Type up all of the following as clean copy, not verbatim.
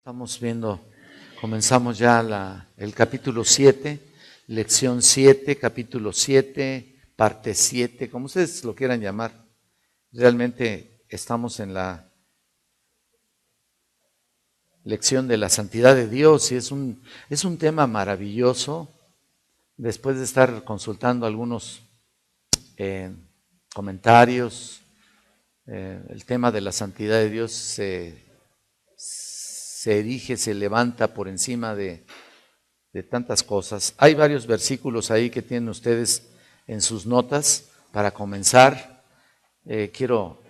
Estamos viendo, comenzamos ya el capítulo 7, lección 7, capítulo 7, parte 7, como ustedes lo quieran llamar. Realmente estamos en la lección de la santidad de Dios y es un tema maravilloso. Después de estar consultando algunos comentarios, el tema de la santidad de Dios se erige, se levanta por encima de tantas cosas. Hay varios versículos ahí que tienen ustedes en sus notas para comenzar. Quiero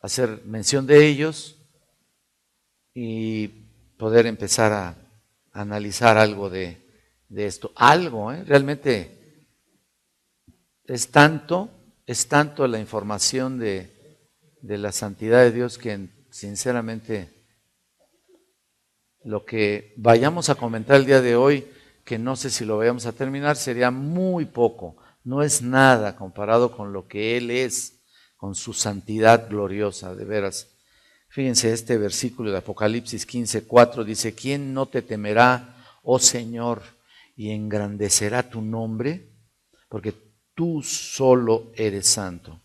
hacer mención de ellos y poder empezar a analizar algo de esto. Algo, realmente es tanto la información de la santidad de Dios que sinceramente lo que vayamos a comentar el día de hoy, que no sé si lo vayamos a terminar, sería muy poco, no es nada comparado con lo que Él es, con su santidad gloriosa, de veras. Fíjense este versículo de Apocalipsis 15:4 dice: ¿quién no te temerá, oh Señor, y engrandecerá tu nombre? Porque tú solo eres santo.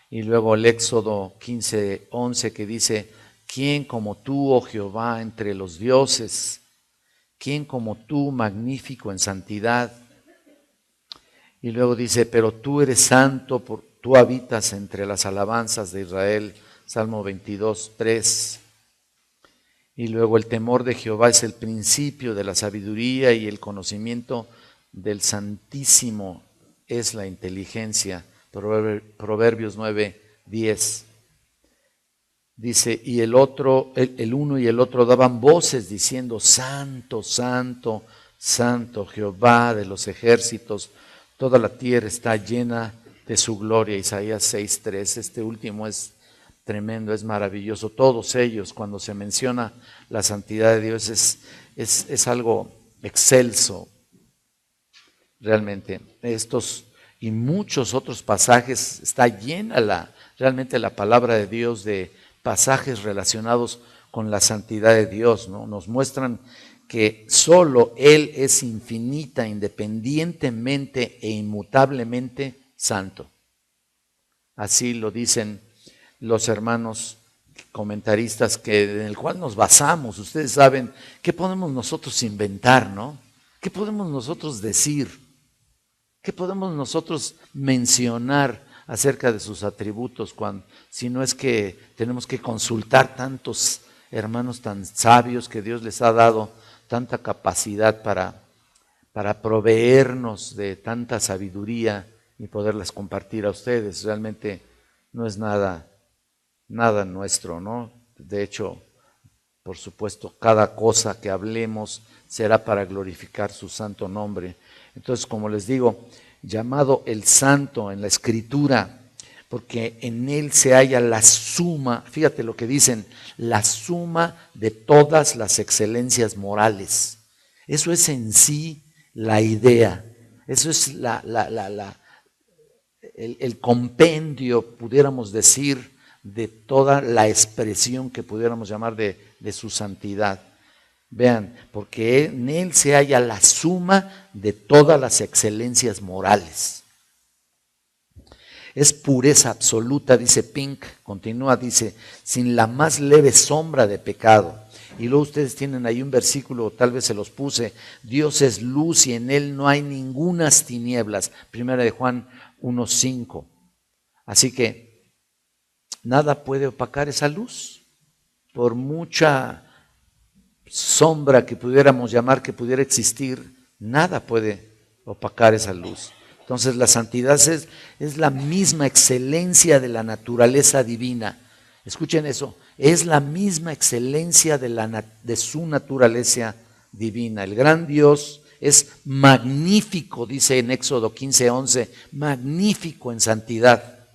Y luego el Éxodo 15:11 que dice: ¿quién como tú, oh Jehová, entre los dioses? ¿Quién como tú, magnífico en santidad? Y luego dice: pero tú eres santo, tú habitas entre las alabanzas de Israel. Salmo 22:3. Y luego: el temor de Jehová es el principio de la sabiduría y el conocimiento del Santísimo es la inteligencia. Proverbios 9:10. Dice: y el uno y el otro daban voces diciendo: Santo, Santo, Santo, Jehová de los ejércitos, toda la tierra está llena de su gloria. Isaías 6:3. Este último es tremendo, es maravilloso. Todos ellos, cuando se menciona la santidad de Dios, es algo excelso. Realmente, estos y muchos otros pasajes, está llena realmente la palabra de Dios de pasajes relacionados con la santidad de Dios, ¿no? Nos muestran que solo Él es infinita, independientemente e inmutablemente santo. Así lo dicen los hermanos comentaristas en el cual nos basamos. Ustedes saben, ¿qué podemos nosotros inventar, no? ¿Qué podemos nosotros decir? ¿Qué podemos nosotros mencionar acerca de sus atributos si no es que tenemos que consultar tantos hermanos tan sabios que Dios les ha dado tanta capacidad para proveernos de tanta sabiduría y poderlas compartir a ustedes? Realmente no es nada nuestro, ¿no? De hecho, por supuesto, cada cosa que hablemos será para glorificar su santo nombre. Entonces, como les digo, llamado el santo en la Escritura, porque en él se halla la suma, fíjate lo que dicen, la suma de todas las excelencias morales. Eso es en sí la idea, eso es el compendio, pudiéramos decir, de toda la expresión que pudiéramos llamar de su santidad. Vean, porque en él se halla la suma de todas las excelencias morales. Es pureza absoluta, dice Pink, continúa, dice, sin la más leve sombra de pecado. Y luego ustedes tienen ahí un versículo, tal vez se los puse: Dios es luz y en él no hay ningunas tinieblas. Primera de Juan 1:5. Así que nada puede opacar esa luz, por mucha sombra que pudiéramos llamar que pudiera existir, nada puede opacar esa luz. Entonces la santidad es la misma excelencia de la naturaleza divina. Escuchen eso, es la misma excelencia de su naturaleza divina. El gran Dios es magnífico, dice en Éxodo 15:11, magnífico en santidad.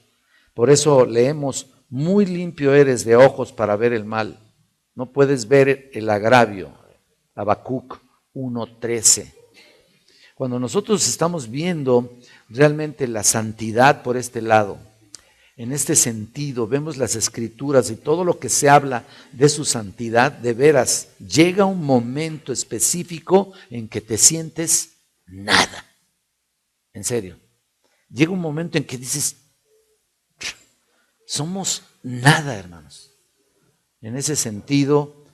Por eso leemos: muy limpio eres de ojos para ver el mal. No puedes ver el agravio. Habacuc 1:13. Cuando nosotros estamos viendo realmente la santidad por este lado, en este sentido, vemos las Escrituras y todo lo que se habla de su santidad, de veras, llega un momento específico en que te sientes nada. En serio. Llega un momento en que dices, somos nada, hermanos. En ese sentido,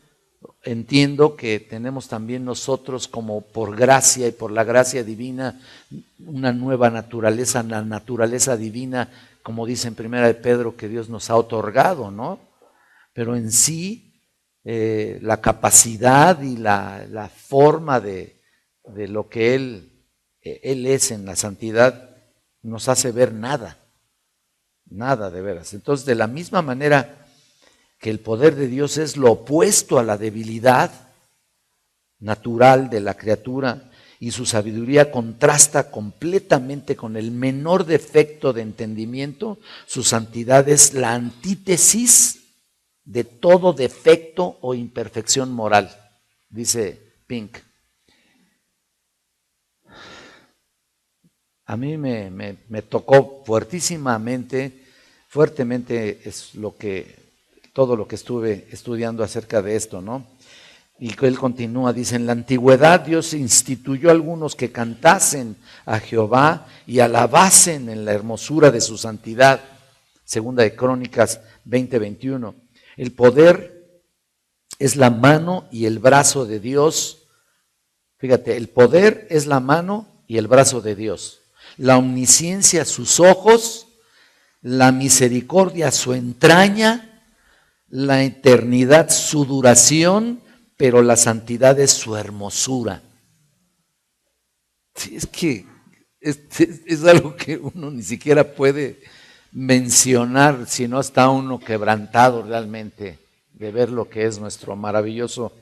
entiendo que tenemos también nosotros, como por gracia y por la gracia divina, una nueva naturaleza, la naturaleza divina, como dice en Primera de Pedro, que Dios nos ha otorgado, ¿no? Pero en sí, la capacidad y la forma de lo que Él es en la santidad, nos hace ver nada, nada de veras. Entonces, de la misma manera que el poder de Dios es lo opuesto a la debilidad natural de la criatura, y su sabiduría contrasta completamente con el menor defecto de entendimiento, su santidad es la antítesis de todo defecto o imperfección moral, dice Pink. A mí me tocó fuertemente es todo lo que estuve estudiando acerca de esto, ¿no? Y él continúa, dice, en la antigüedad Dios instituyó a algunos que cantasen a Jehová y alabasen en la hermosura de su santidad. Segunda de Crónicas 20:21. El poder es la mano y el brazo de Dios. Fíjate, el poder es la mano y el brazo de Dios. La omnisciencia sus ojos, la misericordia su entraña, la eternidad su duración, pero la santidad es su hermosura. Sí, es que es algo que uno ni siquiera puede mencionar si no está uno quebrantado realmente de ver lo que es nuestro maravilloso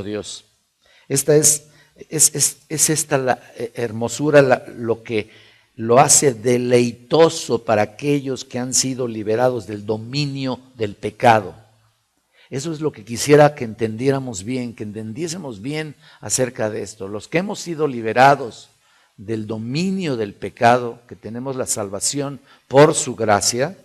Dios. Esta es esta la hermosura lo que lo hace deleitoso para aquellos que han sido liberados del dominio del pecado. Eso es lo que quisiera que entendiéramos bien, que entendiésemos bien acerca de esto. Los que hemos sido liberados del dominio del pecado, que tenemos la salvación por su gracia,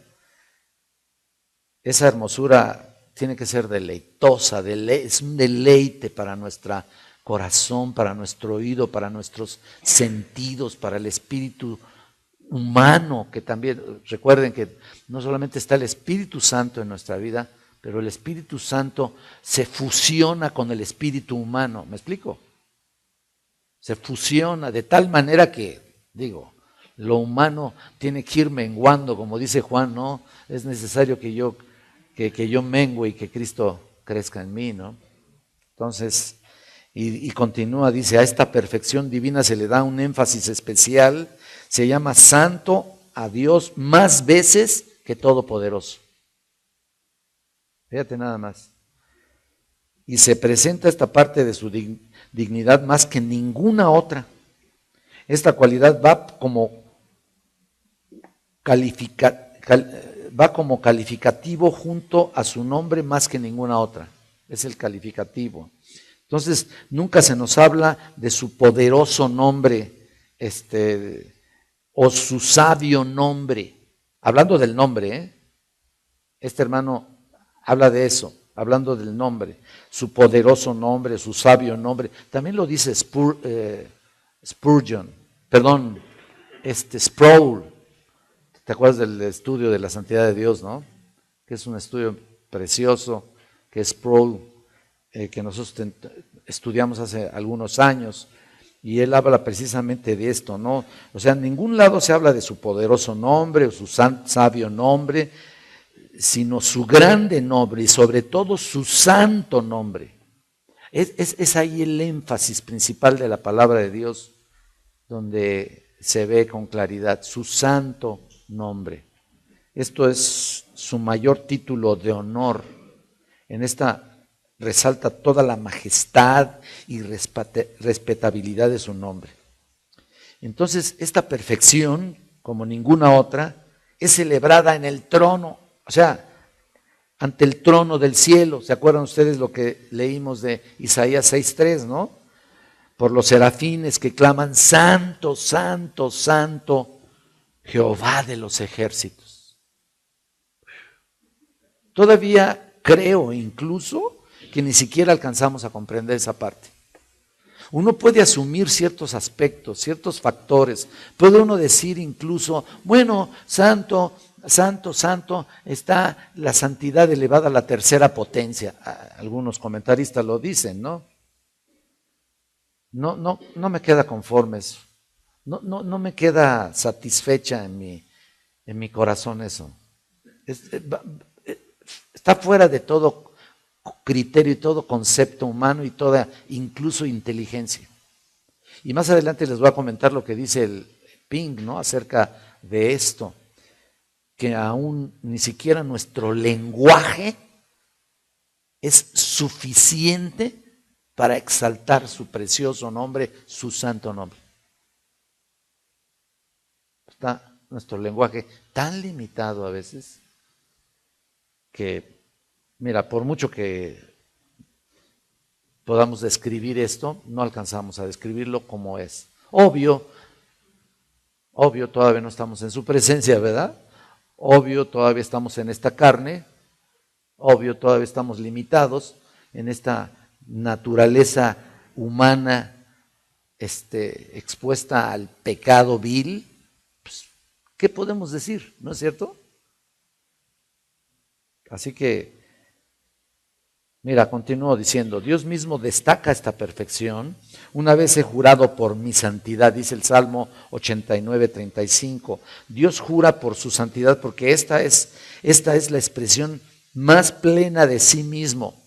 esa hermosura tiene que ser deleitosa, es un deleite para nuestro corazón, para nuestro oído, para nuestros sentidos, para el espíritu humano, que también, recuerden que no solamente está el Espíritu Santo en nuestra vida, pero el Espíritu Santo se fusiona con el espíritu humano. ¿Me explico? Se fusiona de tal manera que, lo humano tiene que ir menguando, como dice Juan, ¿no? Es necesario que yo mengue y que Cristo crezca en mí, ¿no? Entonces, y continúa, dice, a esta perfección divina se le da un énfasis especial, se llama santo a Dios más veces que todopoderoso. Fíjate nada más. Y se presenta esta parte de su dignidad más que ninguna otra. Esta cualidad va como calificativo junto a su nombre más que ninguna otra. Es el calificativo. Entonces, nunca se nos habla de su poderoso nombre, o su sabio nombre. Hablando del nombre, este hermano habla de eso, hablando del nombre, su poderoso nombre, su sabio nombre. También lo dice Sproul. ¿Te acuerdas del estudio de la santidad de Dios, no? Que es un estudio precioso, que Sproul, que nosotros estudiamos hace algunos años, y él habla precisamente de esto, ¿no? O sea, en ningún lado se habla de su poderoso nombre o su sabio nombre, sino su grande nombre y sobre todo su santo nombre. Es ahí el énfasis principal de la palabra de Dios, donde se ve con claridad su santo nombre. Esto es su mayor título de honor. En esta resalta toda la majestad y respetabilidad de su nombre. Entonces, esta perfección, como ninguna otra, es celebrada en el trono, o sea, ante el trono del cielo. ¿Se acuerdan ustedes lo que leímos de Isaías 6:3, no? Por los serafines que claman, santo, santo, santo, Jehová de los ejércitos. Todavía creo incluso que ni siquiera alcanzamos a comprender esa parte. Uno puede asumir ciertos aspectos, ciertos factores. Puede uno decir incluso, bueno, santo, santo, santo, está la santidad elevada a la tercera potencia. Algunos comentaristas lo dicen, ¿no? No me queda conforme eso. No me queda satisfecha en mi corazón eso. Está fuera de todo criterio y todo concepto humano y toda incluso inteligencia. Y más adelante les voy a comentar lo que dice el Pink, ¿no? Acerca de esto, que aún ni siquiera nuestro lenguaje es suficiente para exaltar su precioso nombre, su santo nombre. Está nuestro lenguaje tan limitado a veces que, mira, por mucho que podamos describir esto, no alcanzamos a describirlo como es. Obvio, todavía no estamos en su presencia, ¿verdad? Obvio, todavía estamos en esta carne. Obvio, todavía estamos limitados en esta naturaleza humana expuesta al pecado vil. Pues, ¿qué podemos decir? ¿No es cierto? Así que, mira, continúo diciendo, Dios mismo destaca esta perfección. Una vez he jurado por mi santidad, dice el Salmo 89:35. Dios jura por su santidad porque esta es la expresión más plena de sí mismo.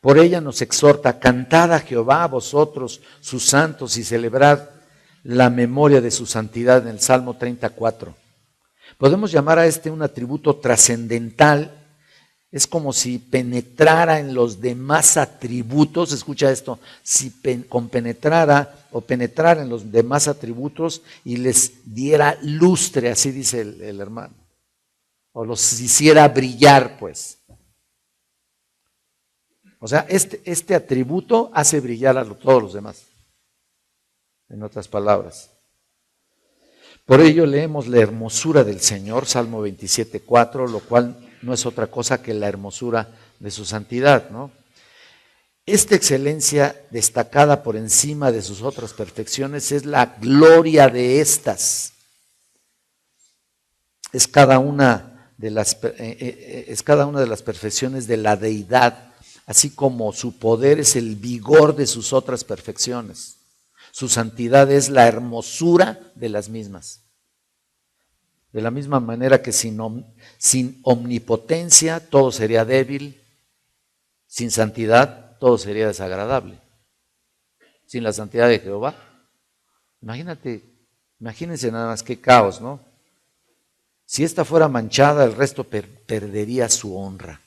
Por ella nos exhorta, cantad a Jehová vosotros, sus santos, y celebrad la memoria de su santidad en el Salmo 34. Podemos llamar a un atributo trascendental. Es como si penetrara en los demás atributos, escucha esto, si compenetrara o penetrara en los demás atributos y les diera lustre, así dice el hermano, o los hiciera brillar, pues. O sea, este atributo hace brillar a todos los demás, en otras palabras. Por ello leemos la hermosura del Señor, Salmo 27:4, lo cual no es otra cosa que la hermosura de su santidad, ¿no? Esta excelencia destacada por encima de sus otras perfecciones es la gloria de estas. Es cada una de las perfecciones de la deidad, así como su poder es el vigor de sus otras perfecciones. Su santidad es la hermosura de las mismas. De la misma manera que sin omnipotencia todo sería débil, sin santidad todo sería desagradable. Sin la santidad de Jehová, imagínense nada más qué caos, ¿no? Si esta fuera manchada, el resto perdería su honra.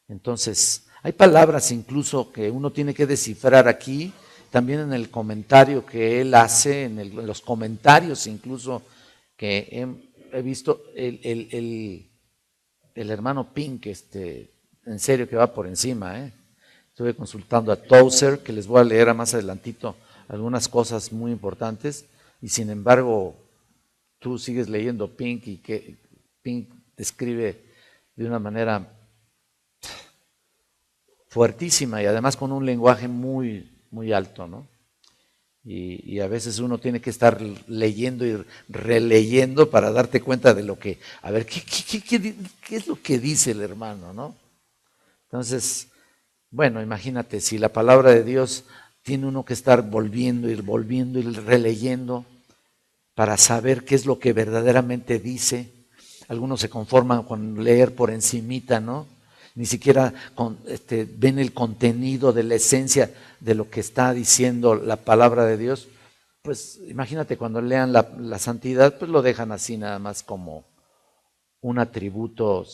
Entonces, hay palabras incluso que uno tiene que descifrar aquí, también en el comentario que él hace, en los comentarios incluso que he visto, el hermano Pink, en serio que va por encima. Estuve consultando a Tozer, que les voy a leer más adelantito algunas cosas muy importantes, y sin embargo tú sigues leyendo Pink y que Pink describe de una manera fuertísima y además con un lenguaje muy, muy alto, ¿no? Y a veces uno tiene que estar leyendo y releyendo para darte cuenta de lo que, a ver, ¿qué es lo que dice el hermano, no? Entonces, bueno, imagínate, si la palabra de Dios tiene uno que estar volviendo y releyendo para saber qué es lo que verdaderamente dice. Algunos se conforman con leer por encimita, ¿no? Ni siquiera ven el contenido de la esencia de lo que está diciendo la palabra de Dios. Pues imagínate cuando lean la santidad, pues lo dejan así nada más como un atributo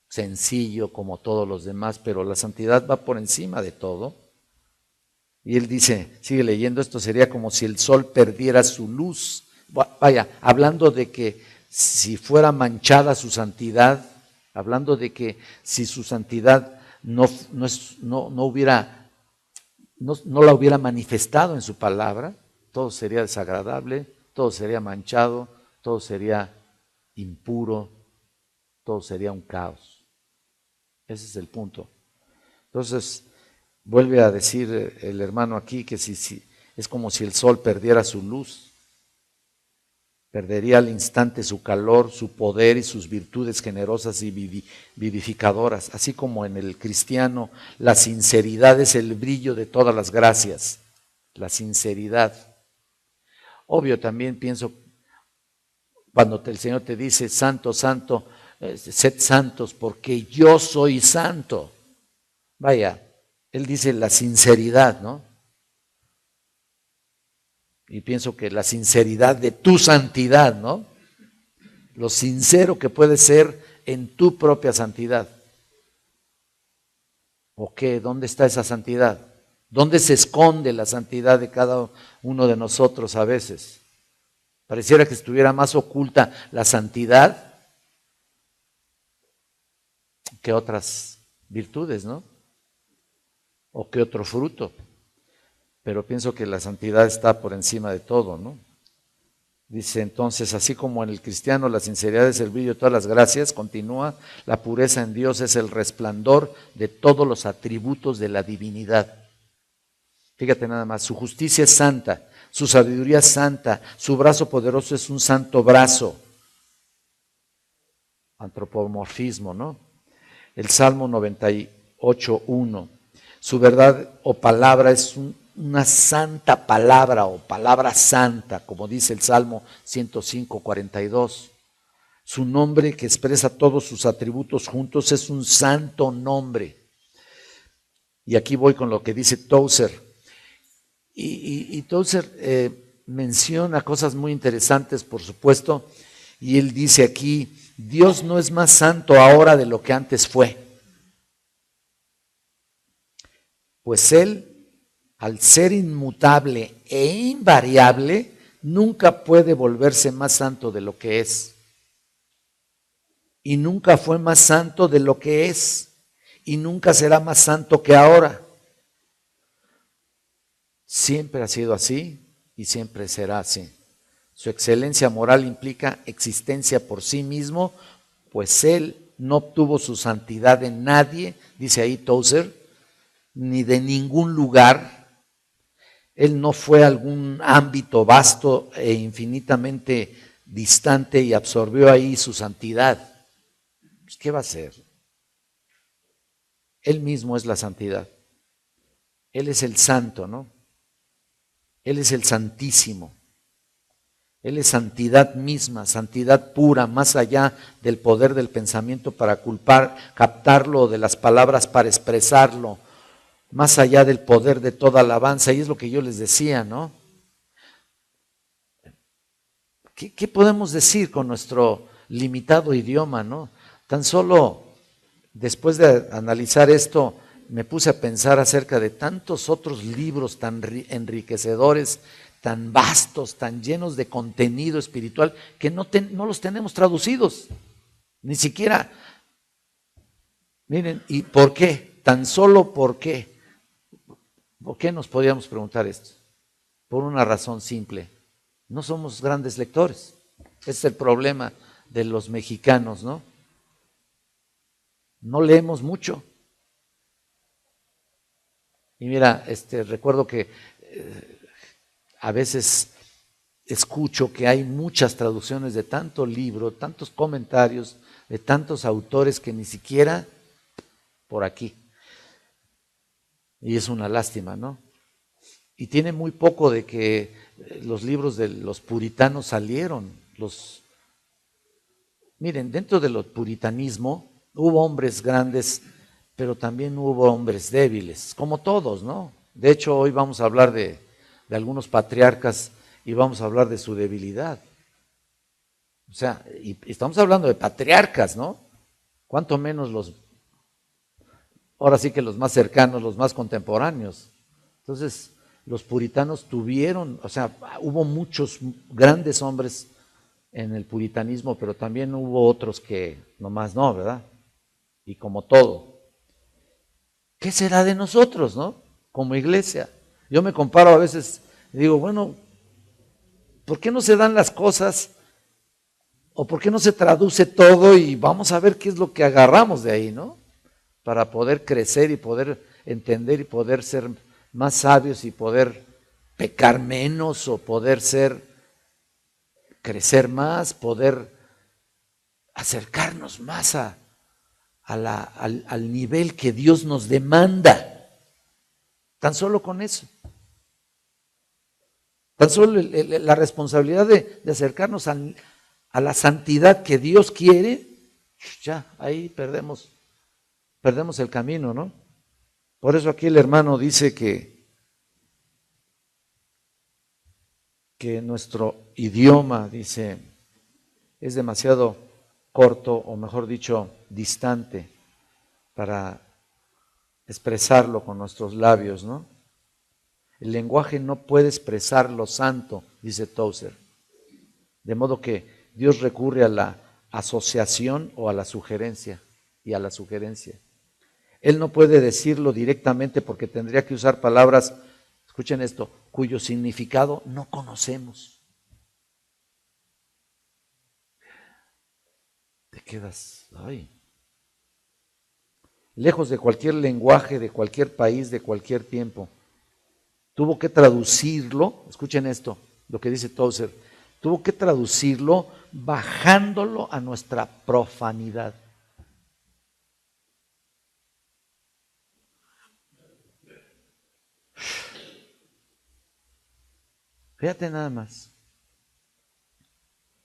sencillo como todos los demás, pero la santidad va por encima de todo. Y él dice, sigue leyendo, esto sería como si el sol perdiera su luz. Vaya, hablando de que si fuera manchada su santidad, hablando de que si su santidad no la hubiera manifestado en su palabra, todo sería desagradable, todo sería manchado, todo sería impuro, todo sería un caos. Ese es el punto. Entonces, vuelve a decir el hermano aquí que si es como si el sol perdiera su luz. Perdería al instante su calor, su poder y sus virtudes generosas y vivificadoras. Así como en el cristiano la sinceridad es el brillo de todas las gracias. La sinceridad. Obvio, también pienso, cuando el Señor te dice, santo, santo, sed santos porque yo soy santo. Vaya, Él dice la sinceridad, ¿no? Y pienso que la sinceridad de tu santidad, ¿no? Lo sincero que puede ser en tu propia santidad. ¿O qué? ¿Dónde está esa santidad? ¿Dónde se esconde la santidad de cada uno de nosotros a veces? Pareciera que estuviera más oculta la santidad que otras virtudes, ¿no? O que otro fruto. Pero pienso que la santidad está por encima de todo, ¿no? Dice entonces, así como en el cristiano la sinceridad es el brillo de todas las gracias, continúa, la pureza en Dios es el resplandor de todos los atributos de la divinidad. Fíjate nada más, su justicia es santa, su sabiduría es santa, su brazo poderoso es un santo brazo. Antropomorfismo, ¿no? El Salmo 98:1, su verdad o palabra es una santa palabra o palabra santa, como dice el Salmo 105:42. Su nombre, que expresa todos sus atributos juntos, es un santo nombre. Y aquí voy con lo que dice Tozer. Y Tozer menciona cosas muy interesantes, por supuesto, y él dice aquí, Dios no es más santo ahora de lo que antes fue. Pues Él, al ser inmutable e invariable, nunca puede volverse más santo de lo que es. Y nunca fue más santo de lo que es. Y nunca será más santo que ahora. Siempre ha sido así y siempre será así. Su excelencia moral implica existencia por sí mismo, pues Él no obtuvo su santidad en nadie, dice ahí Tozer, ni de ningún lugar. Él no fue a algún ámbito vasto e infinitamente distante y absorbió ahí su santidad. Pues, ¿qué va a hacer? Él mismo es la santidad. Él es el santo, ¿no? Él es el santísimo. Él es santidad misma, santidad pura, más allá del poder del pensamiento para captarlo, de las palabras para expresarlo, más allá del poder de toda alabanza. Y es lo que yo les decía, ¿no? ¿Qué podemos decir con nuestro limitado idioma, ¿no? Tan solo después de analizar esto, me puse a pensar acerca de tantos otros libros tan enriquecedores, tan vastos, tan llenos de contenido espiritual, que no los tenemos traducidos. Ni siquiera, miren, ¿y por qué? Tan solo por qué. ¿Por qué nos podríamos preguntar esto? Por una razón simple. No somos grandes lectores. Ese es el problema de los mexicanos, ¿no? No leemos mucho. Y mira, recuerdo que a veces escucho que hay muchas traducciones de tanto libro, tantos comentarios, de tantos autores que ni siquiera por aquí. Y es una lástima, ¿no? Y tiene muy poco de que los libros de los puritanos salieron. Miren, dentro del puritanismo hubo hombres grandes, pero también hubo hombres débiles, como todos, ¿no? De hecho, hoy vamos a hablar de algunos patriarcas y vamos a hablar de su debilidad. O sea, y estamos hablando de patriarcas, ¿no? Cuanto menos ahora sí que los más cercanos, los más contemporáneos. Entonces, los puritanos tuvieron, o sea, hubo muchos grandes hombres en el puritanismo, pero también hubo otros que nomás no, ¿verdad? Y como todo. ¿Qué será de nosotros, no? Como iglesia. Yo me comparo a veces y digo, bueno, ¿por qué no se dan las cosas ¿O por qué no se traduce todo y vamos a ver qué es lo que agarramos de ahí, ¿no? Para poder crecer y poder entender y poder ser más sabios y poder pecar menos o poder crecer más, poder acercarnos más al nivel que Dios nos demanda. Tan solo con eso. Tan solo la responsabilidad de acercarnos a la santidad que Dios quiere, ya ahí perdemos el camino, ¿no? Por eso aquí el hermano dice que nuestro idioma, dice, es demasiado corto, o mejor dicho, distante, para expresarlo con nuestros labios, ¿no? El lenguaje no puede expresar lo santo, dice Tozer. De modo que Dios recurre a la asociación o a la sugerencia, y a la sugerencia. Él no puede decirlo directamente porque tendría que usar palabras, escuchen esto, cuyo significado no conocemos. Te quedas, ay. Lejos de cualquier lenguaje, de cualquier país, de cualquier tiempo. Tuvo que traducirlo, escuchen esto, lo que dice Tozer, tuvo que traducirlo bajándolo a nuestra profanidad. Fíjate nada más.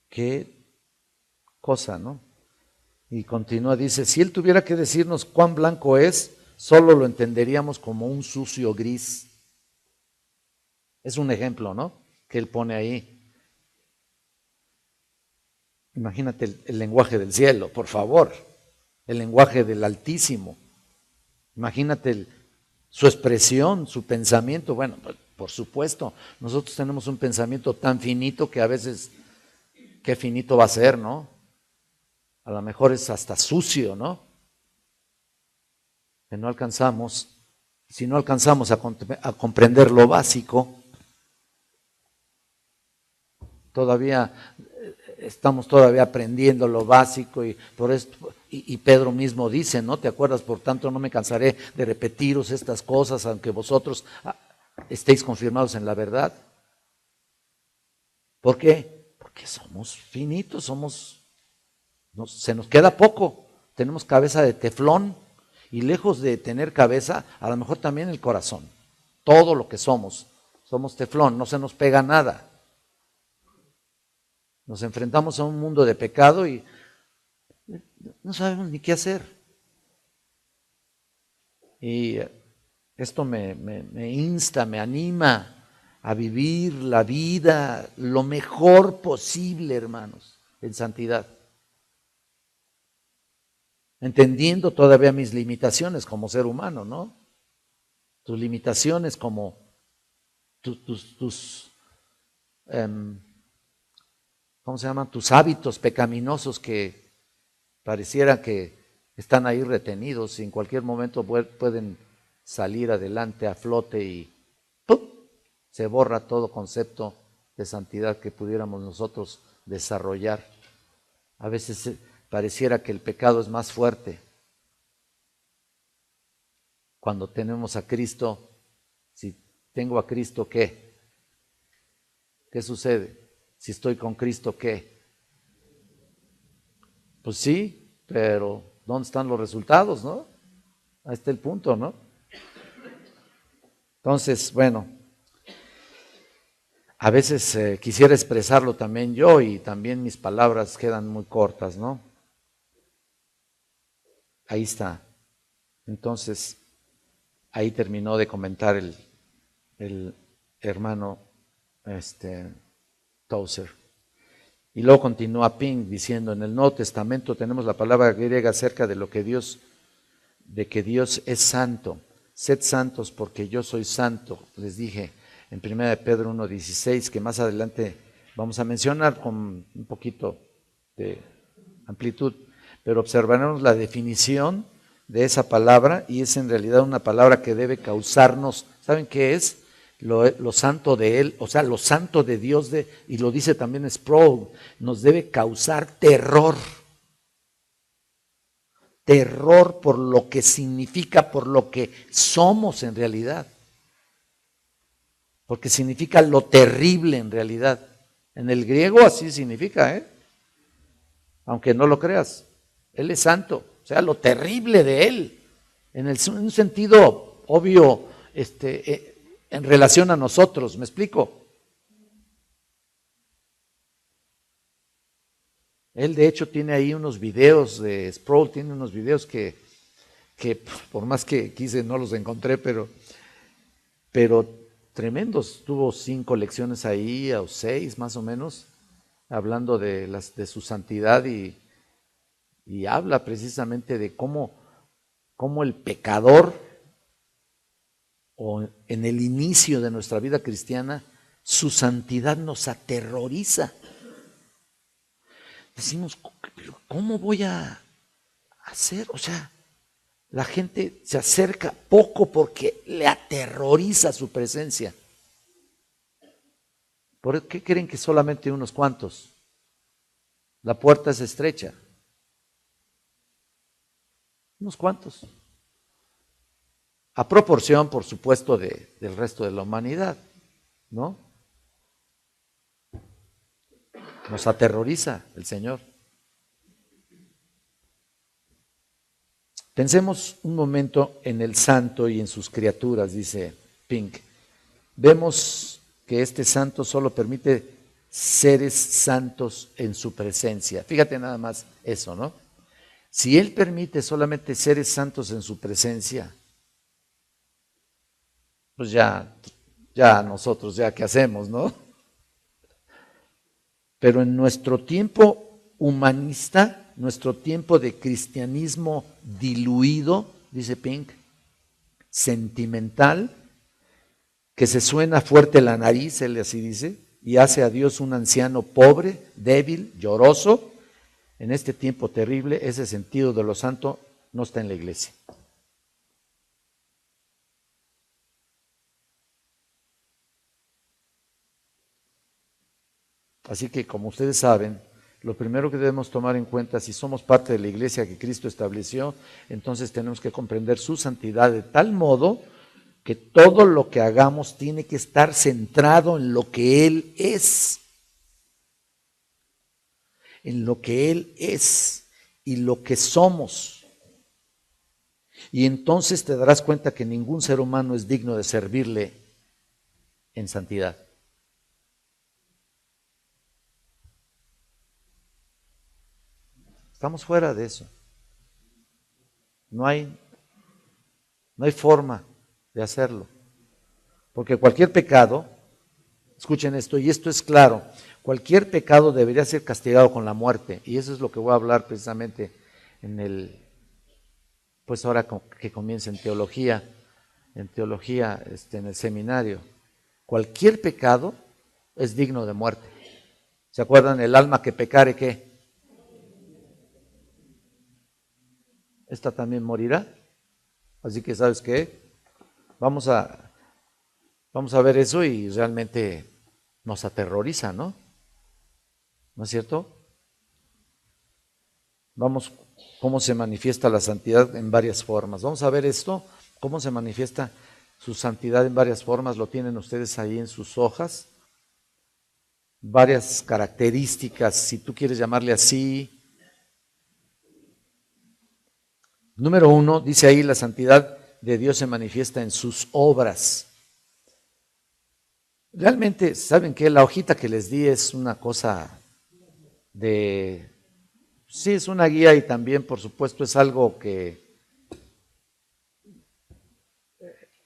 Qué cosa, ¿no? Y continúa, dice, si él tuviera que decirnos cuán blanco es, solo lo entenderíamos como un sucio gris. Es un ejemplo, ¿no? Que él pone ahí. Imagínate el lenguaje del cielo, por favor. El lenguaje del Altísimo. Imagínate su expresión, su pensamiento. Bueno, por supuesto, nosotros tenemos un pensamiento tan finito que a veces, qué finito va a ser, ¿no? A lo mejor es hasta sucio, ¿no? Que no alcanzamos, si no alcanzamos a comprender lo básico, todavía estamos aprendiendo lo básico y por esto, y Pedro mismo dice, ¿no? ¿Te acuerdas? Por tanto, no me cansaré de repetiros estas cosas, aunque vosotros estéis confirmados en la verdad. ¿Por qué? Porque somos finitos, se nos queda poco, tenemos cabeza de teflón y lejos de tener cabeza, a lo mejor también el corazón. Todo lo que somos teflón, no se nos pega nada. Nos enfrentamos a un mundo de pecado y no sabemos ni qué hacer. Y esto me insta, me anima a vivir la vida lo mejor posible, hermanos, en santidad. Entendiendo todavía mis limitaciones como ser humano, ¿no? Tus limitaciones como tus ¿cómo se llaman? Tus hábitos pecaminosos que pareciera que están ahí retenidos y en cualquier momento pueden salir adelante a flote y ¡pum!, se borra todo concepto de santidad que pudiéramos nosotros desarrollar. A veces pareciera que el pecado es más fuerte. Cuando tenemos a Cristo, si tengo a Cristo, ¿qué? ¿Qué sucede? Si estoy con Cristo, ¿qué? Pues sí, pero ¿dónde están los resultados, no? Ahí está el punto, ¿no? Entonces, bueno, a veces quisiera expresarlo también yo y también mis palabras quedan muy cortas, ¿no? Ahí está. Entonces, ahí terminó de comentar el hermano Tozer. Y luego continúa Pink diciendo, en el Nuevo Testamento tenemos la palabra griega acerca de que Dios es santo. Sed santos porque yo soy santo, les dije en 1 Pedro 1:16, que más adelante vamos a mencionar con un poquito de amplitud, pero observaremos la definición de esa palabra y es en realidad una palabra que debe causarnos, ¿saben qué es? lo santo de Él, o sea, lo santo de Dios, y lo dice también Sproul, nos debe causar terror. Terror por lo que significa, por lo que somos en realidad. Porque significa lo terrible en realidad. En el griego así significa, aunque no lo creas. Él es santo, o sea, lo terrible de Él. En un sentido obvio, en relación a nosotros, ¿me explico? Él de hecho tiene ahí unos videos de Sproul, tiene unos videos que por más que quise no los encontré, pero tremendos. Tuvo 5 lecciones ahí, o 6 más o menos, hablando de su santidad y habla precisamente de cómo el pecador, o en el inicio de nuestra vida cristiana, su santidad nos aterroriza. Decimos, pero ¿cómo voy a hacer? O sea, la gente se acerca poco porque le aterroriza su presencia. ¿Por qué creen que solamente unos cuantos? La puerta es estrecha. Unos cuantos. A proporción, por supuesto, del resto de la humanidad, ¿no? Nos aterroriza el Señor. Pensemos un momento en el santo y en sus criaturas, dice Pink. Vemos que este santo solo permite seres santos en su presencia. Fíjate nada más eso, ¿no? Si Él permite solamente seres santos en su presencia, pues ya nosotros, ya qué hacemos, ¿no? Pero en nuestro tiempo humanista, nuestro tiempo de cristianismo diluido, dice Pink, sentimental, que se suena fuerte la nariz, él así dice, y hace a Dios un anciano pobre, débil, lloroso. En este tiempo terrible, ese sentido de lo santo no está en la iglesia. Así que, como ustedes saben, lo primero que debemos tomar en cuenta, si somos parte de la iglesia que Cristo estableció, entonces tenemos que comprender su santidad de tal modo que todo lo que hagamos tiene que estar centrado en lo que Él es. En lo que Él es y lo que somos. Y entonces te darás cuenta que ningún ser humano es digno de servirle en santidad. Estamos fuera de eso. No hay forma de hacerlo. Porque cualquier pecado, escuchen esto, y esto es claro, cualquier pecado debería ser castigado con la muerte. Y eso es lo que voy a hablar precisamente pues ahora que comienza en teología, en el seminario. Cualquier pecado es digno de muerte. ¿Se acuerdan? El alma que pecare, ¿qué? Esta también morirá. Así que, ¿sabes qué? Vamos a ver eso y realmente nos aterroriza, ¿no? ¿No es cierto? Vamos, cómo se manifiesta la santidad en varias formas. Vamos a ver esto, cómo se manifiesta su santidad en varias formas. Lo tienen ustedes ahí en sus hojas. Varias características, si tú quieres llamarle así. Número 1, dice ahí, la santidad de Dios se manifiesta en sus obras. Realmente, ¿saben qué? La hojita que les di es una cosa sí, es una guía y también, por supuesto, es algo que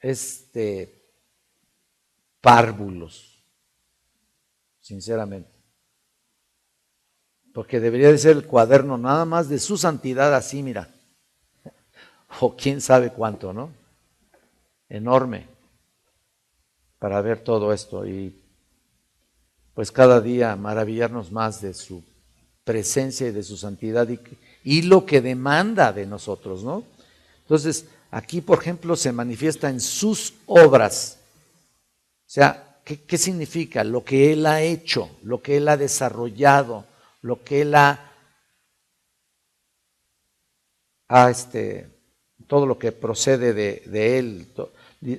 es de párvulos, sinceramente. Porque debería de ser el cuaderno nada más de su santidad así, mira. O quién sabe cuánto, ¿no? Enorme para ver todo esto y pues cada día maravillarnos más de su presencia y de su santidad y lo que demanda de nosotros, ¿no? Entonces, aquí, por ejemplo, se manifiesta en sus obras. sea, ¿qué significa? Lo que Él ha hecho, lo que Él ha desarrollado, lo que Él todo lo que procede de Él.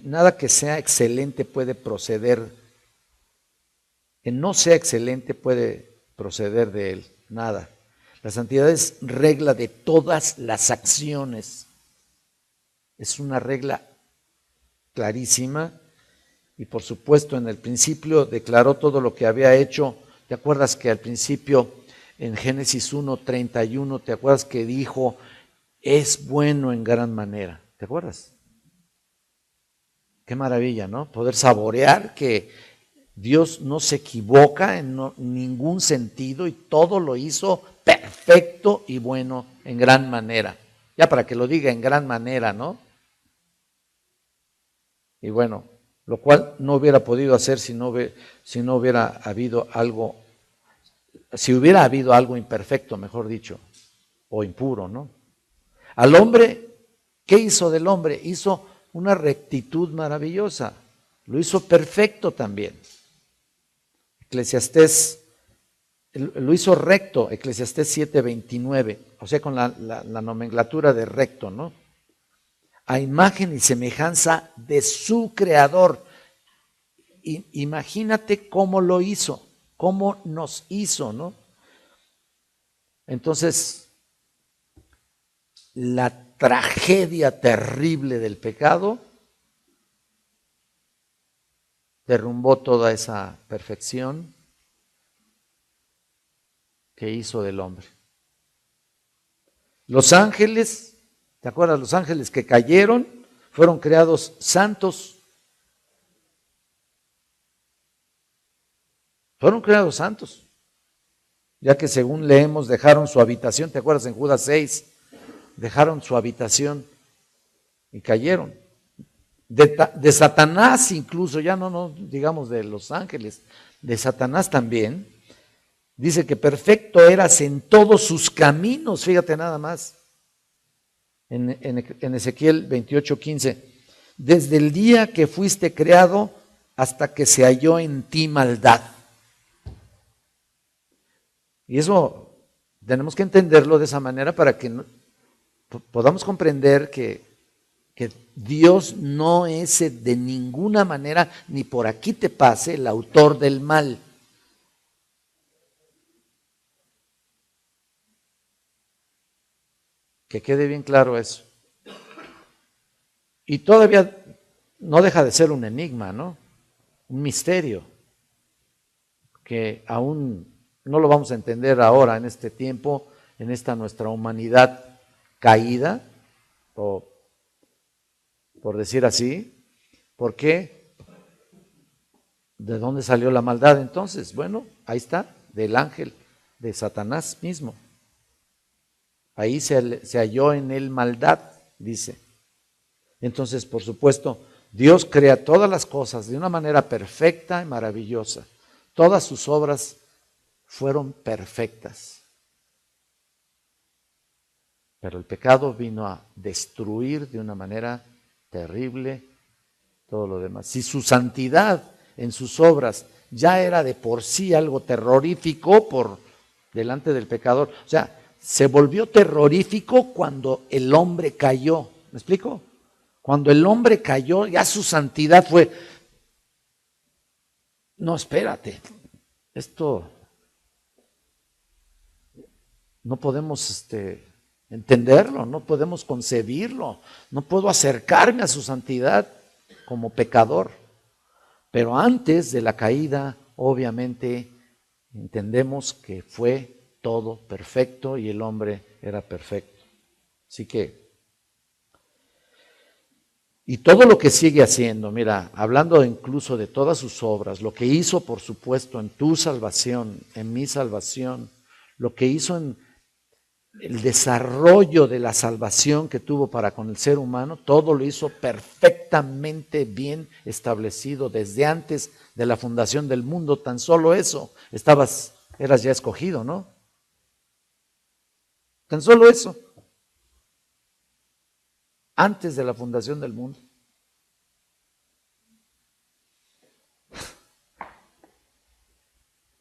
Nada que sea excelente puede proceder, que no sea excelente puede proceder de Él, nada. La santidad es regla de todas las acciones. Es una regla clarísima y por supuesto en el principio declaró todo lo que había hecho. ¿Te acuerdas que al principio en Génesis 1:31, te acuerdas que dijo, es bueno en gran manera? ¿Te acuerdas? Qué maravilla, ¿no? Poder saborear que Dios no se equivoca en ningún sentido y todo lo hizo perfecto y bueno en gran manera. Ya para que lo diga en gran manera, ¿no? Y bueno, lo cual no hubiera podido hacer si no hubiera habido algo, si hubiera habido algo imperfecto, mejor dicho, o impuro, ¿no? Al hombre, ¿qué hizo del hombre? Hizo una rectitud maravillosa, lo hizo perfecto también. Eclesiastés, lo hizo recto, Eclesiastés 7:29, o sea, con la nomenclatura de recto, ¿no? A imagen y semejanza de su creador. Imagínate cómo lo hizo, cómo nos hizo, ¿no? Entonces, la tragedia terrible del pecado derrumbó toda esa perfección que hizo del hombre. Los ángeles, ¿te acuerdas? Los ángeles que cayeron fueron creados santos. Fueron creados santos, ya que según leemos dejaron su habitación, ¿te acuerdas en Judas 6? Dejaron su habitación y cayeron. De Satanás incluso, ya no digamos de los ángeles, de Satanás también, dice que perfecto eras en todos sus caminos, fíjate nada más, en Ezequiel 28:15, desde el día que fuiste creado hasta que se halló en ti maldad. Y eso tenemos que entenderlo de esa manera para que podamos comprender que Dios no es de ninguna manera, ni por aquí te pase, el autor del mal. Que quede bien claro eso. Y todavía no deja de ser un enigma, ¿no? Un misterio que aún no lo vamos a entender ahora en este tiempo, en esta nuestra humanidad caída, o por decir así. ¿Por qué? ¿De dónde salió la maldad entonces? Bueno, ahí está, del ángel, de Satanás mismo. Ahí se halló en él maldad, dice. Entonces, por supuesto, Dios crea todas las cosas de una manera perfecta y maravillosa. Todas sus obras fueron perfectas. Pero el pecado vino a destruir de una manera terrible todo lo demás. Si su santidad en sus obras ya era de por sí algo terrorífico por delante del pecador, o sea, se volvió terrorífico cuando el hombre cayó. ¿Me explico? Cuando el hombre cayó, ya su santidad fue, no, espérate, esto no podemos entenderlo, no podemos concebirlo, no puedo acercarme a su santidad como pecador. Pero antes de la caída, obviamente, entendemos que fue todo perfecto y el hombre era perfecto. Así que, y todo lo que sigue haciendo, mira, hablando incluso de todas sus obras, lo que hizo, por supuesto, en tu salvación, en mi salvación, lo que hizo en el desarrollo de la salvación que tuvo para con el ser humano, todo lo hizo perfectamente bien establecido desde antes de la fundación del mundo. Tan solo eso, eras ya escogido, ¿no? Tan solo eso, antes de la fundación del mundo.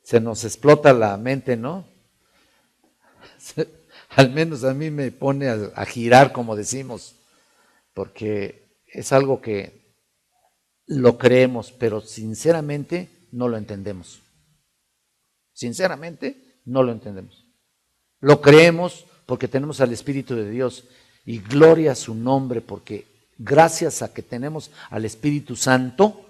se nos explota la mente, ¿no? Al menos a mí me pone a girar, como decimos, porque es algo que lo creemos, pero sinceramente no lo entendemos. Sinceramente no lo entendemos. Lo creemos porque tenemos al Espíritu de Dios y gloria a su nombre, porque gracias a que tenemos al Espíritu Santo,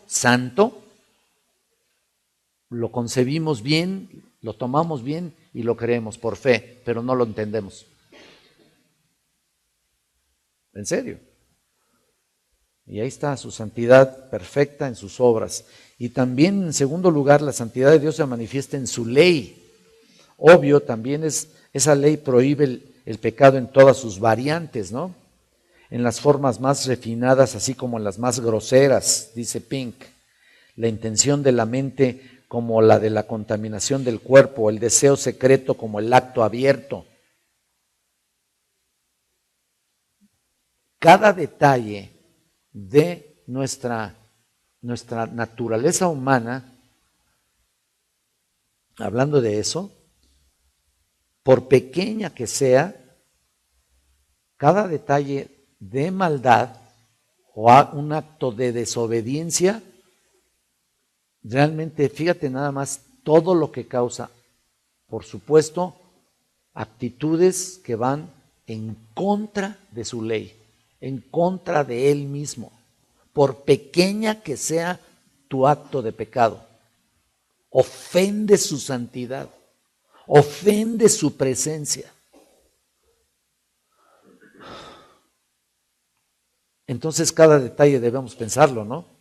lo concebimos bien, lo tomamos bien y lo creemos por fe, pero no lo entendemos. En serio. Y ahí está su santidad perfecta en sus obras. Y también, en segundo lugar, la santidad de Dios se manifiesta en su ley. Obvio, también esa ley prohíbe el pecado en todas sus variantes, ¿no? En las formas más refinadas, así como en las más groseras, dice Pink. La intención de la mente como la de la contaminación del cuerpo, el deseo secreto como el acto abierto. Cada detalle de nuestra naturaleza humana, hablando de eso, por pequeña que sea, cada detalle de maldad o un acto de desobediencia, realmente, fíjate nada más todo lo que causa, por supuesto, actitudes que van en contra de su ley, en contra de él mismo, por pequeña que sea tu acto de pecado. Ofende su santidad, ofende su presencia. Entonces cada detalle debemos pensarlo, ¿no?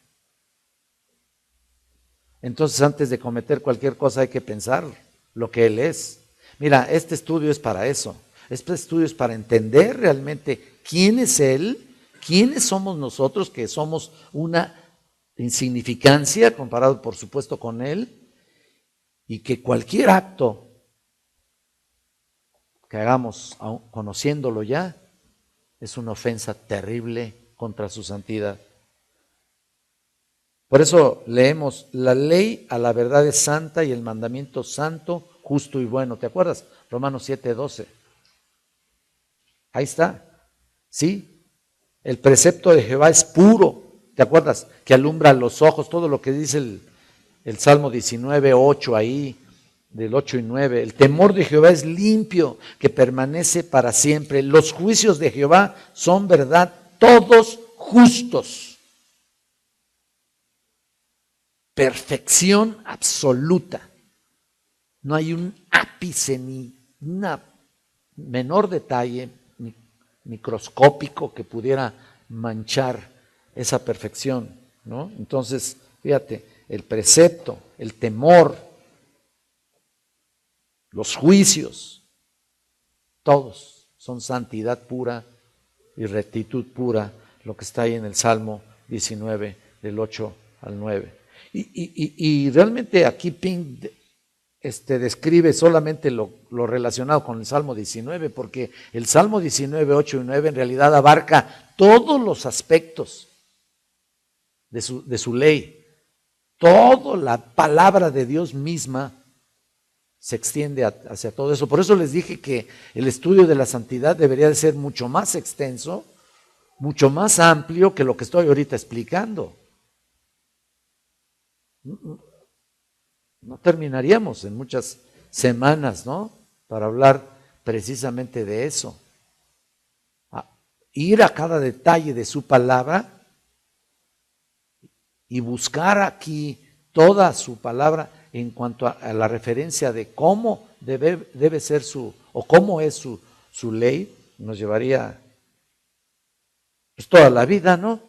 Entonces antes de cometer cualquier cosa hay que pensar lo que Él es. Mira, este estudio es para eso. Este estudio es para entender realmente quién es Él, quiénes somos nosotros, que somos una insignificancia comparado por supuesto con Él, y que cualquier acto que hagamos conociéndolo ya es una ofensa terrible contra su santidad. Por eso leemos, la ley a la verdad es santa y el mandamiento santo, justo y bueno. ¿Te acuerdas? Romanos 7:12. Ahí está. ¿Sí? El precepto de Jehová es puro. ¿Te acuerdas? Que alumbra los ojos, todo lo que dice el Salmo 19:8 ahí, del 8 y 9. El temor de Jehová es limpio, que permanece para siempre. Los juicios de Jehová son verdad, todos justos. Perfección absoluta. No hay un ápice ni un menor detalle microscópico que pudiera manchar esa perfección, ¿no? Entonces, fíjate, el precepto, el temor, los juicios, todos son santidad pura y rectitud pura, lo que está ahí en el Salmo 19, del 8 al 9. Y realmente aquí Pink describe solamente lo relacionado con el Salmo 19, porque el Salmo 19, 8 y 9 en realidad abarca todos los aspectos de su ley. Toda la palabra de Dios misma se extiende hacia todo eso. Por eso les dije que el estudio de la santidad debería de ser mucho más extenso, mucho más amplio que lo que estoy ahorita explicando. No terminaríamos en muchas semanas, ¿no? Para hablar precisamente de eso. Ir a cada detalle de su palabra y buscar aquí toda su palabra en cuanto a la referencia de cómo debe ser o cómo es su ley, nos llevaría pues toda la vida, ¿no?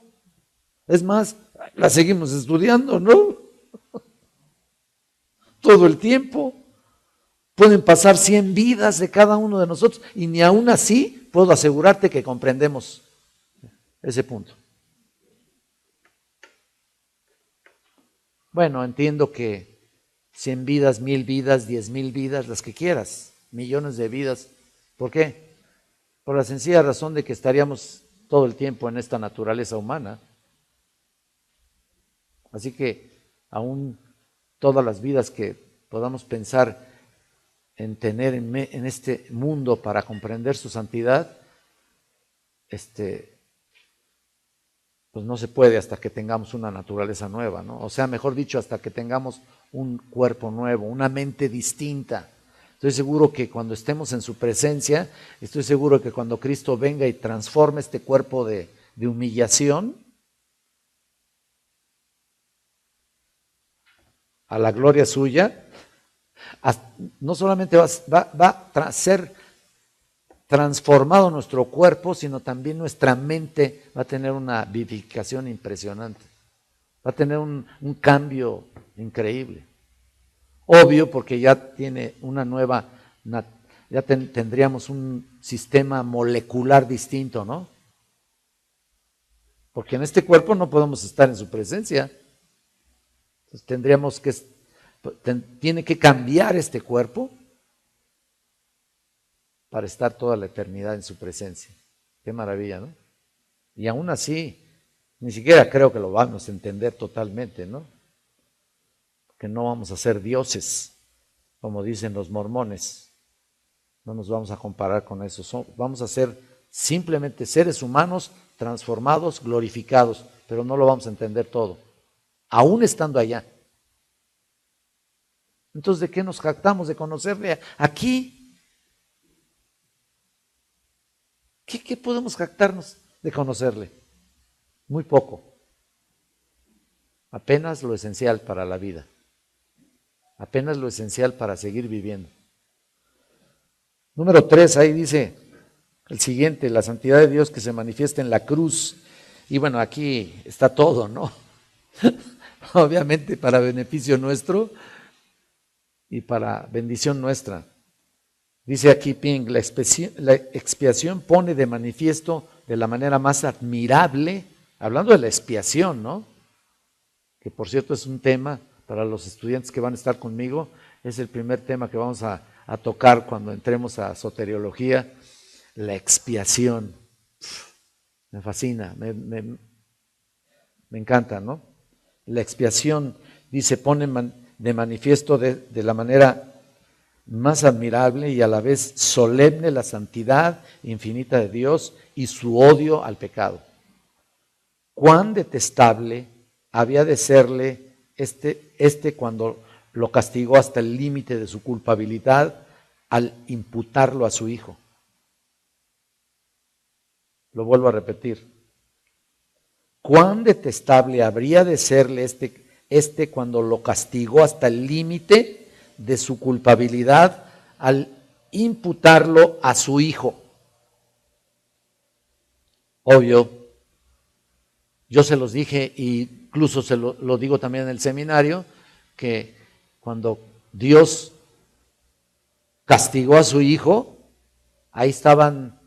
Es más, la seguimos estudiando, ¿no? Todo el tiempo. Pueden pasar 100 vidas de cada uno de nosotros y ni aún así puedo asegurarte que comprendemos ese punto. Bueno, entiendo que 100 vidas, 1000 vidas, 10,000 vidas, las que quieras, millones de vidas. ¿Por qué? Por la sencilla razón de que estaríamos todo el tiempo en esta naturaleza humana. Así que aún todas las vidas que podamos pensar en tener en este mundo para comprender su santidad, pues no se puede hasta que tengamos una naturaleza nueva, ¿no? O sea, mejor dicho, hasta que tengamos un cuerpo nuevo, una mente distinta. Estoy seguro que cuando estemos en su presencia, estoy seguro que cuando Cristo venga y transforme este cuerpo de humillación a la gloria suya, no solamente va a ser transformado nuestro cuerpo, sino también nuestra mente va a tener una vivificación impresionante. Va a tener un cambio increíble. Obvio, porque ya tiene una nueva, ya tendríamos un sistema molecular distinto, ¿no? Porque en este cuerpo no podemos estar en su presencia. Entonces tendríamos que, tiene que cambiar este cuerpo para estar toda la eternidad en su presencia. Qué maravilla, ¿no? Y aún así, ni siquiera creo que lo vamos a entender totalmente, ¿no? Porque no vamos a ser dioses, como dicen los mormones. No nos vamos a comparar con eso. Vamos a ser simplemente seres humanos transformados, glorificados, pero no lo vamos a entender todo, aún estando allá. Entonces, ¿de qué nos jactamos de conocerle aquí? ¿Qué podemos jactarnos de conocerle? Muy poco. Apenas lo esencial para la vida. Apenas lo esencial para seguir viviendo. Número 3, ahí dice el siguiente, la santidad de Dios que se manifiesta en la cruz. Y bueno, aquí está todo, ¿no? Obviamente para beneficio nuestro y para bendición nuestra. Dice aquí Ping, la expiación pone de manifiesto de la manera más admirable, hablando de la expiación, ¿no? Que por cierto es un tema para los estudiantes que van a estar conmigo, es el primer tema que vamos a tocar cuando entremos a soteriología, la expiación. Me fascina, me encanta, ¿no? La expiación, dice, pone de manifiesto de la manera más admirable y a la vez solemne la santidad infinita de Dios y su odio al pecado. Cuán detestable había de serle este cuando lo castigó hasta el límite de su culpabilidad al imputarlo a su hijo. Lo vuelvo a repetir. Cuán detestable habría de serle este cuando lo castigó hasta el límite de su culpabilidad al imputarlo a su hijo. Obvio, yo se los dije, e incluso se lo digo también en el seminario, que cuando Dios castigó a su hijo, ahí estaban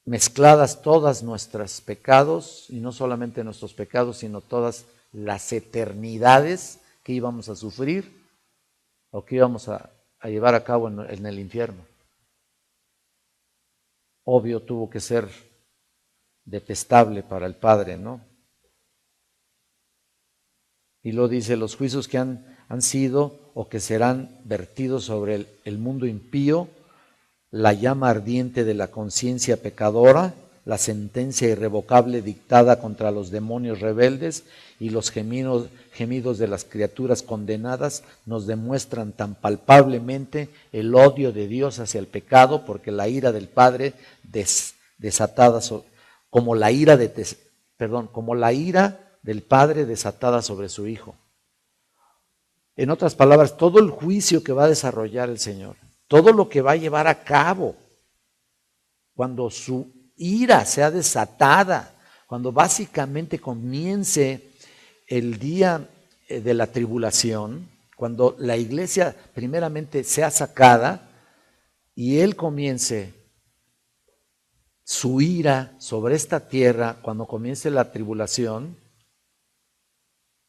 mezcladas todas nuestros pecados, y no solamente nuestros pecados, sino todas las eternidades que íbamos a sufrir o que íbamos a llevar a cabo en el infierno. Obvio, tuvo que ser detestable para el Padre, ¿no? Y lo dice, los juicios que han sido o que serán vertidos sobre el mundo impío, la llama ardiente de la conciencia pecadora, la sentencia irrevocable dictada contra los demonios rebeldes y los gemidos de las criaturas condenadas nos demuestran tan palpablemente el odio de Dios hacia el pecado, porque la ira del Padre desatada como la ira del Padre desatada sobre su Hijo. En otras palabras, todo el juicio que va a desarrollar el Señor, todo lo que va a llevar a cabo cuando su ira sea desatada, cuando básicamente comience el día de la tribulación, cuando la iglesia primeramente sea sacada y Él comience su ira sobre esta tierra, cuando comience la tribulación,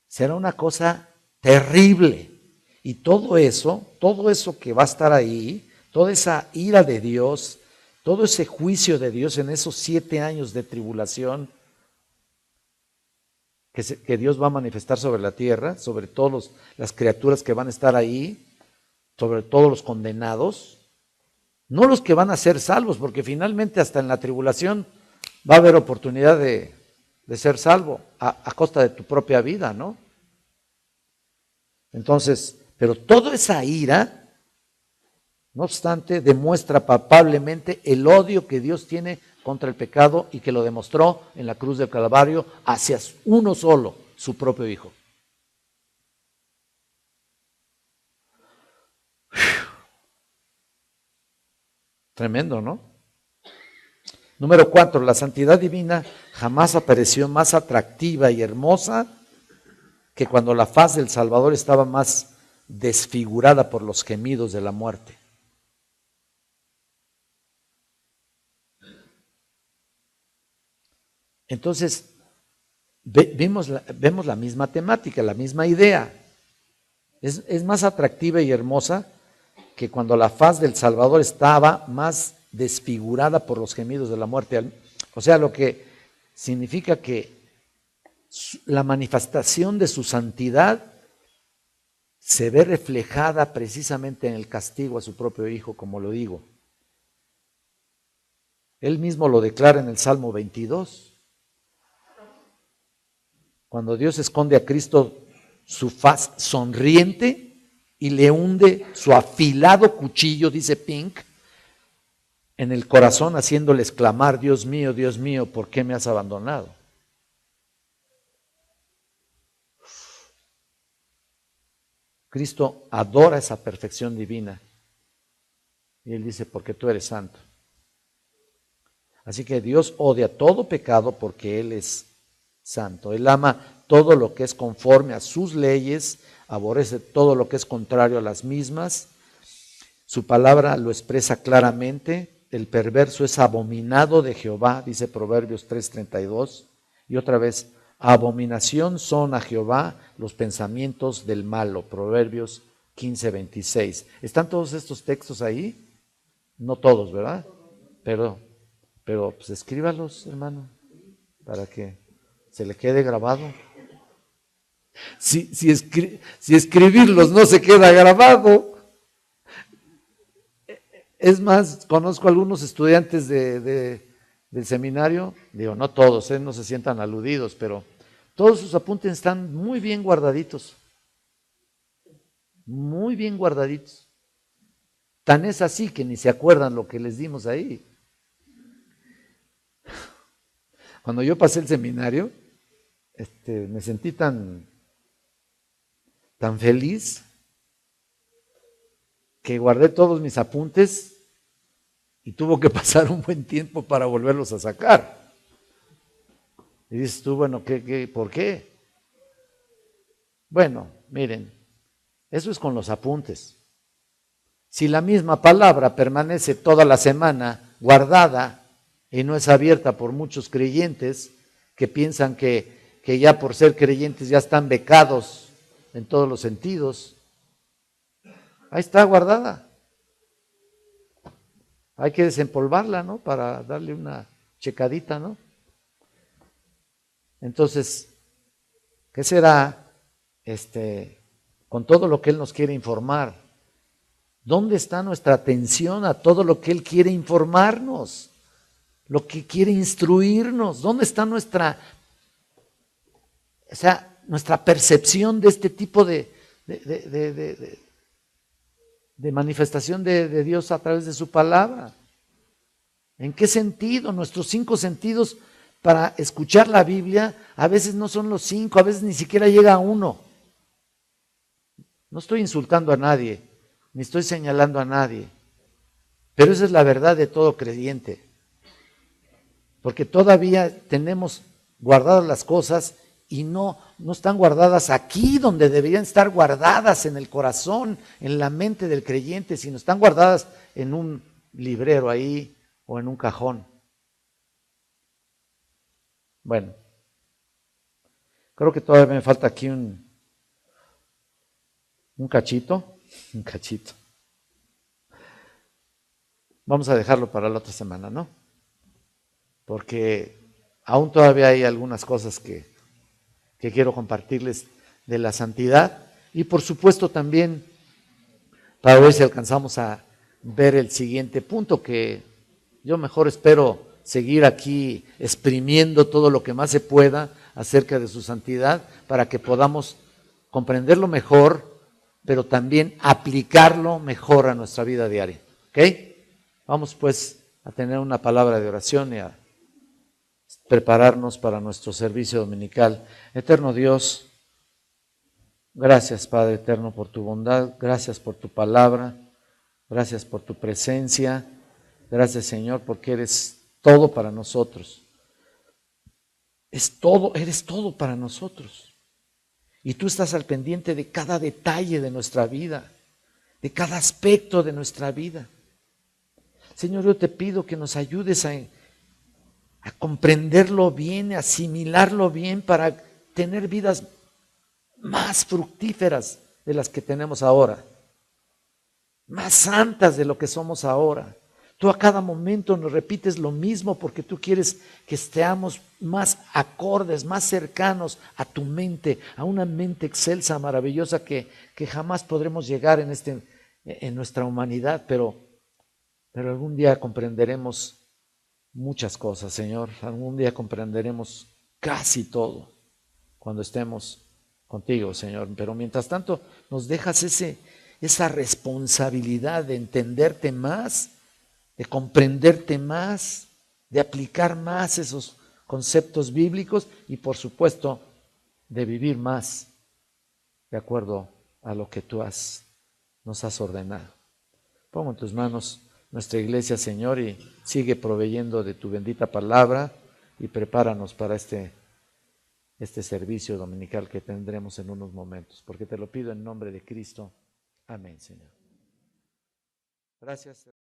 será una cosa terrible. Y todo eso que va a estar ahí, toda esa ira de Dios, todo ese juicio de Dios en esos 7 años de tribulación, que Dios va a manifestar sobre la tierra, sobre todas las criaturas que van a estar ahí, sobre todos los condenados, no los que van a ser salvos, porque finalmente hasta en la tribulación va a haber oportunidad de ser salvo a costa de tu propia vida, ¿no? Entonces, pero toda esa ira, no obstante, demuestra palpablemente el odio que Dios tiene contra el pecado y que lo demostró en la cruz del Calvario hacia uno solo, su propio Hijo. Tremendo, ¿no? Número 4, la santidad divina jamás apareció más atractiva y hermosa que cuando la faz del Salvador estaba más desfigurada por los gemidos de la muerte. Entonces, vemos la misma temática, la misma idea. Es más atractiva y hermosa que cuando la faz del Salvador estaba más desfigurada por los gemidos de la muerte. O sea, lo que significa que la manifestación de su santidad se ve reflejada precisamente en el castigo a su propio Hijo, como lo digo. Él mismo lo declara en el Salmo 22. Cuando Dios esconde a Cristo su faz sonriente y le hunde su afilado cuchillo, dice Pink, en el corazón, haciéndole exclamar: Dios mío, ¿por qué me has abandonado? Cristo adora esa perfección divina. Y Él dice: porque tú eres santo. Así que Dios odia todo pecado porque Él es santo. Él ama todo lo que es conforme a sus leyes, aborrece todo lo que es contrario a las mismas. Su palabra lo expresa claramente. El perverso es abominado de Jehová, dice Proverbios 3:32. Y otra vez: abominación son a Jehová los pensamientos del malo, Proverbios 15:26. ¿Están todos estos textos ahí? No todos, ¿verdad? Pero pues escríbalos, hermano, para que se le quede grabado. Si escribirlos no se queda grabado. Es más, conozco algunos estudiantes del seminario, digo, no todos, no se sientan aludidos, pero todos sus apuntes están muy bien guardaditos. Muy bien guardaditos. Tan es así que ni se acuerdan lo que les dimos ahí. Cuando yo pasé el seminario, me sentí tan feliz que guardé todos mis apuntes y tuvo que pasar un buen tiempo para volverlos a sacar. Y dices tú, bueno, por qué? Bueno, miren, eso es con los apuntes. Si la misma palabra permanece toda la semana guardada y no es abierta por muchos creyentes que piensan que ya por ser creyentes ya están becados en todos los sentidos, ahí está guardada. Hay que desempolvarla, ¿no? Para darle una checadita, ¿no? Entonces, ¿qué será con todo lo que Él nos quiere informar? ¿Dónde está nuestra atención a todo lo que Él quiere informarnos? Lo que quiere instruirnos. ¿Dónde está nuestra percepción de este tipo de manifestación de Dios a través de su palabra? ¿En qué sentido? Nuestros 5 sentidos para escuchar la Biblia a veces no son los 5, a veces ni siquiera llega a 1. No estoy insultando a nadie, ni estoy señalando a nadie, pero esa es la verdad de todo creyente, porque todavía tenemos guardadas las cosas y no están guardadas aquí donde deberían estar guardadas, en el corazón, en la mente del creyente, sino están guardadas en un librero ahí o en un cajón. Bueno, creo que todavía me falta aquí un cachito. Vamos a dejarlo para la otra semana, ¿no? Porque aún todavía hay algunas cosas que que quiero compartirles de la santidad. Y por supuesto también para ver si alcanzamos a ver el siguiente punto, que yo mejor espero seguir aquí exprimiendo todo lo que más se pueda acerca de su santidad para que podamos comprenderlo mejor, pero también aplicarlo mejor a nuestra vida diaria. ¿Ok? Vamos pues a tener una palabra de oración y a prepararnos para nuestro servicio dominical. Eterno Dios, gracias Padre eterno por tu bondad, gracias por tu palabra, gracias por tu presencia, gracias Señor porque eres todo para nosotros. Eres todo para nosotros. Y tú estás al pendiente de cada detalle de nuestra vida, de cada aspecto de nuestra vida. Señor, yo te pido que nos ayudes a comprenderlo bien, a asimilarlo bien para tener vidas más fructíferas de las que tenemos ahora, más santas de lo que somos ahora. Tú a cada momento nos repites lo mismo porque tú quieres que estemos más acordes, más cercanos a tu mente, a una mente excelsa, maravillosa que jamás podremos llegar en nuestra humanidad, pero algún día comprenderemos muchas cosas, Señor. Algún día comprenderemos casi todo cuando estemos contigo, Señor. Pero mientras tanto nos dejas esa responsabilidad de entenderte más, de comprenderte más, de aplicar más esos conceptos bíblicos y por supuesto de vivir más de acuerdo a lo que tú nos has ordenado. Pongo en tus manos nuestra iglesia, Señor, y sigue proveyendo de tu bendita palabra y prepáranos para este servicio dominical que tendremos en unos momentos, porque te lo pido en nombre de Cristo. Amén, Señor. Gracias.